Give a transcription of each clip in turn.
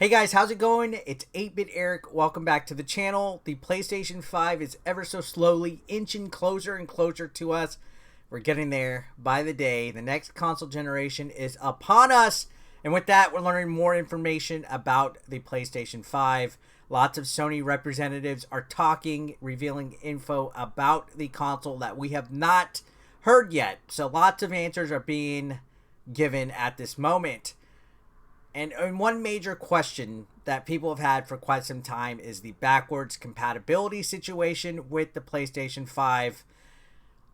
Hey guys, how's it going? It's 8-Bit Eric. Welcome back to the channel. The PlayStation 5 is ever so slowly inching closer and closer to us. We're getting there by the day. The next console generation is upon us. And with that, we're learning more information about the PlayStation 5. Lots of Sony representatives are talking, revealing info about the console that we have not heard yet. So lots of answers are being given at this moment. And one major question that people have had for quite some time is the backwards compatibility situation with the PlayStation 5.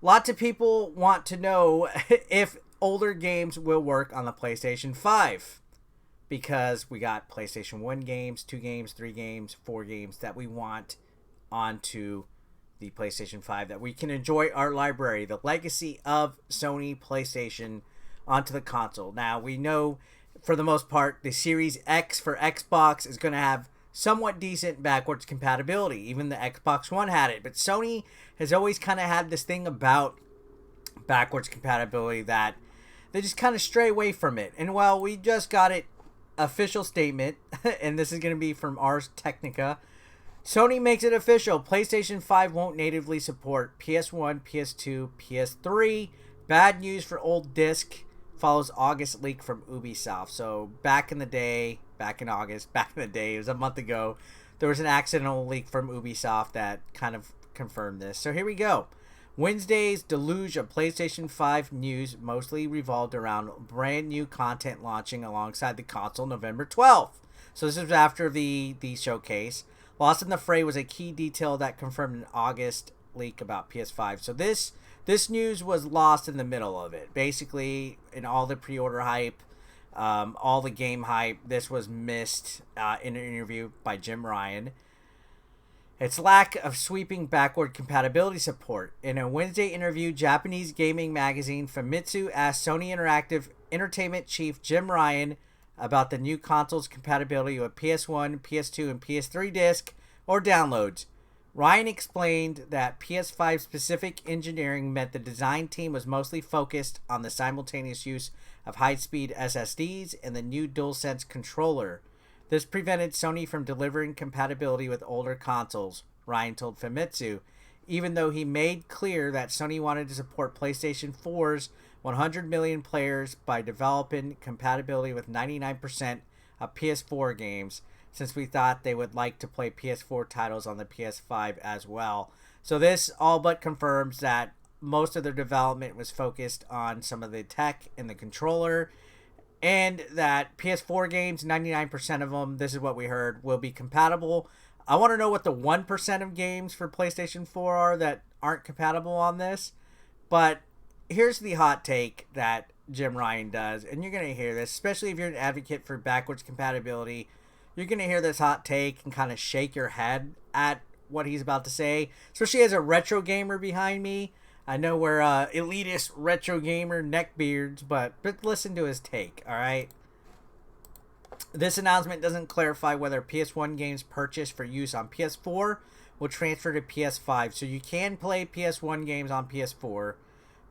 Lots of people want to know if older games will work on the PlayStation 5. Because we got PlayStation 1 games, 2 games, 3 games, 4 games that we want onto the PlayStation 5. That we can enjoy our library, the legacy of Sony PlayStation onto the console. Now, we know for the most part, the Series X for Xbox is going to have somewhat decent backwards compatibility. Even the Xbox One had it. But Sony has always kind of had this thing about backwards compatibility that they just kind of stray away from it. And well, we just got it official statement, and this is going to be from Ars Technica. Sony makes it official. PlayStation 5 won't natively support PS1, PS2, PS3. Bad news for old disc. Follows August leak from Ubisoft. So back in the day, it was a month ago, there was an accidental leak from Ubisoft that kind of confirmed this. So here we go. Wednesday's deluge of PlayStation 5 news mostly revolved around brand new content launching alongside the console November 12th. So this is after the showcase. Lost in the fray was a key detail that confirmed an August leak about PS5. So this news was lost in the middle of it. Basically, in all the pre-order hype, all the game hype, this was missed in an interview by Jim Ryan. Its lack of sweeping backward compatibility support. In a Wednesday interview, Japanese gaming magazine Famitsu asked Sony Interactive Entertainment chief Jim Ryan about the new console's compatibility with PS1, PS2, and PS3 disc or downloads. Ryan explained that PS5 specific engineering meant the design team was mostly focused on the simultaneous use of high-speed SSDs and the new DualSense controller. This prevented Sony from delivering compatibility with older consoles, Ryan told Famitsu, even though he made clear that Sony wanted to support PlayStation 4's 100 million players by developing compatibility with 99% of PS4 games, since we thought they would like to play PS4 titles on the PS5 as well. So this all but confirms that most of their development was focused on some of the tech in the controller, and that PS4 games, 99% of them, this is what we heard, will be compatible. I want to know what the 1% of games for PlayStation 4 are that aren't compatible on this. But here's the hot take that Jim Ryan does, and you're going to hear this, especially if you're an advocate for backwards compatibility. You're going to hear this hot take and kind of shake your head at what he's about to say. Especially as a retro gamer behind me. I know we're elitist retro gamer neckbeards, but listen to his take, alright? This announcement doesn't clarify whether PS1 games purchased for use on PS4 will transfer to PS5. So you can play PS1 games on PS4,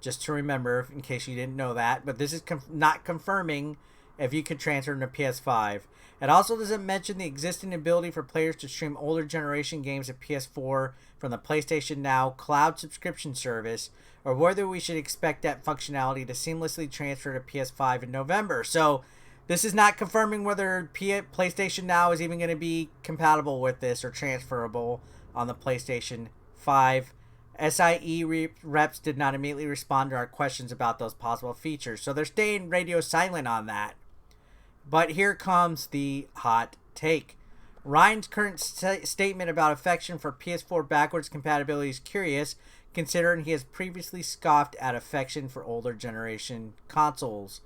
just to remember, in case you didn't know that. But this is not confirming if you could transfer them to PS5. It also doesn't mention the existing ability for players to stream older generation games at PS4 from the PlayStation Now cloud subscription service, or whether we should expect that functionality to seamlessly transfer to PS5 in November. So this is not confirming whether PlayStation Now is even going to be compatible with this or transferable on the PlayStation 5. SIE reps did not immediately respond to our questions about those possible features, so they're staying radio silent on that. But here comes the hot take. Ryan's current statement about affection for PS4 backwards compatibility is curious, considering he has previously scoffed at affection for older generation consoles.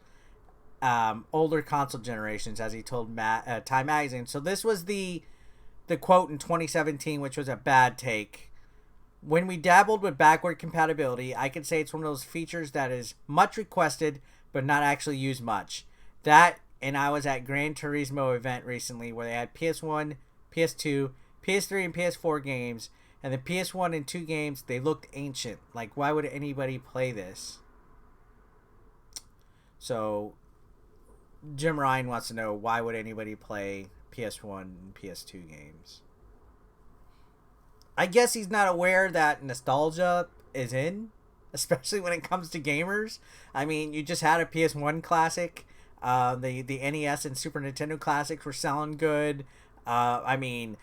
Older console generations, as he told Time Magazine. So this was the quote in 2017, which was a bad take. When we dabbled with backward compatibility, I could say it's one of those features that is much requested, but not actually used much. And I was at Gran Turismo event recently where they had PS1, PS2, PS3, and PS4 games. And the PS1 and 2 games, they looked ancient. Like, why would anybody play this? So Jim Ryan wants to know, why would anybody play PS1 and PS2 games. I guess he's not aware that nostalgia is in, especially when it comes to gamers. I mean, you just had a PS1 classic. The NES and Super Nintendo classics were selling good. I mean,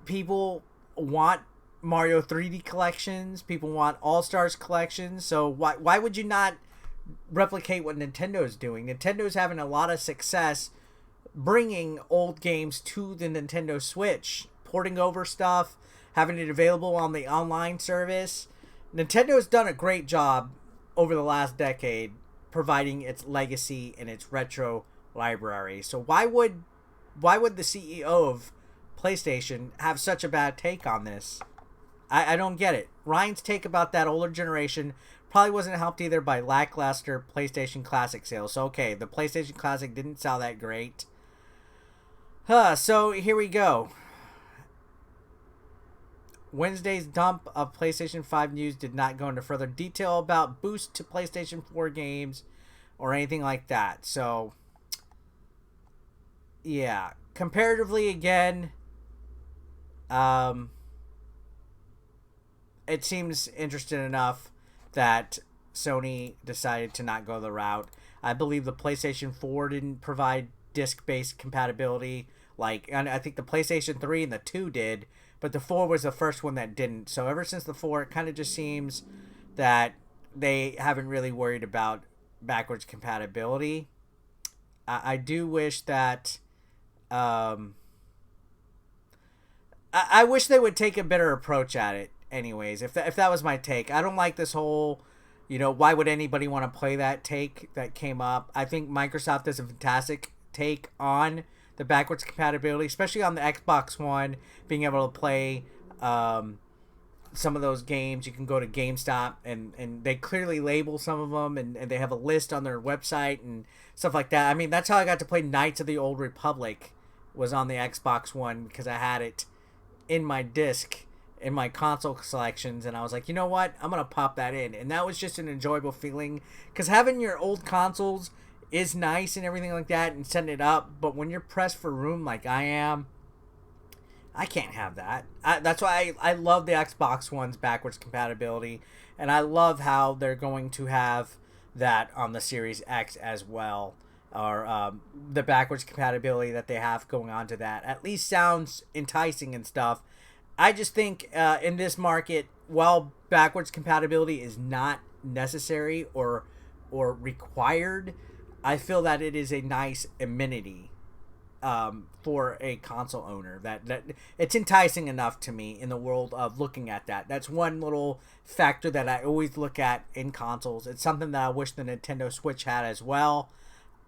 people want Mario 3D collections. People want All-Stars collections. So why would you not replicate what Nintendo's doing? Nintendo's having a lot of success bringing old games to the Nintendo Switch, porting over stuff, having it available on the online service. Nintendo's done a great job over the last decade providing its legacy and its retro library. So why would the CEO of PlayStation have such a bad take on this? I don't get it. Ryan's take about that older generation probably wasn't helped either by lackluster PlayStation Classic sales. So okay, the PlayStation Classic didn't sell that great. So here we go. Wednesday's dump of PlayStation 5 news did not go into further detail about boost to PlayStation 4 games or anything like that. So, yeah. Comparatively, again, it seems interesting enough that Sony decided to not go the route. I believe the PlayStation 4 didn't provide disc-based compatibility. And I think the PlayStation 3 and the 2 did, but the 4 was the first one that didn't. So ever since the 4, it kind of just seems that they haven't really worried about backwards compatibility. I do wish that... I wish they would take a better approach at it anyways, if that was my take. I don't like this whole, why would anybody want to play that take that came up. I think Microsoft does a fantastic take on the backwards compatibility, especially on the Xbox One, being able to play some of those games. You can go to GameStop and they clearly label some of them, and they have a list on their website and stuff like that. I mean, that's how I got to play Knights of the Old Republic, was on the Xbox One, because I had it in my disc in my console selections, and I was like, you know what, I'm gonna pop that in. And that was just an enjoyable feeling, because having your old consoles is nice and everything like that and setting it up, but when you're pressed for room like I am, I can't have that. That's why I love the Xbox One's backwards compatibility, and I love how they're going to have that on the Series X as well, or the backwards compatibility that they have going on to that at least sounds enticing and stuff. I just think in this market, while backwards compatibility is not necessary or required, I feel that it is a nice amenity for a console owner. That it's enticing enough to me in the world of looking at that. That's one little factor that I always look at in consoles. It's something that I wish the Nintendo Switch had as well.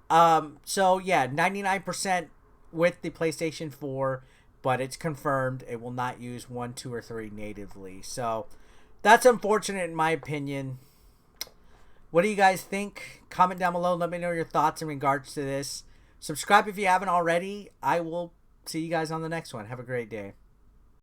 So yeah, 99% with the PlayStation 4, but it's confirmed it will not use 1, 2, or 3 natively. So that's unfortunate in my opinion. What do you guys think? Comment down below. Let me know your thoughts in regards to this. Subscribe if you haven't already. I will see you guys on the next one. Have a great day.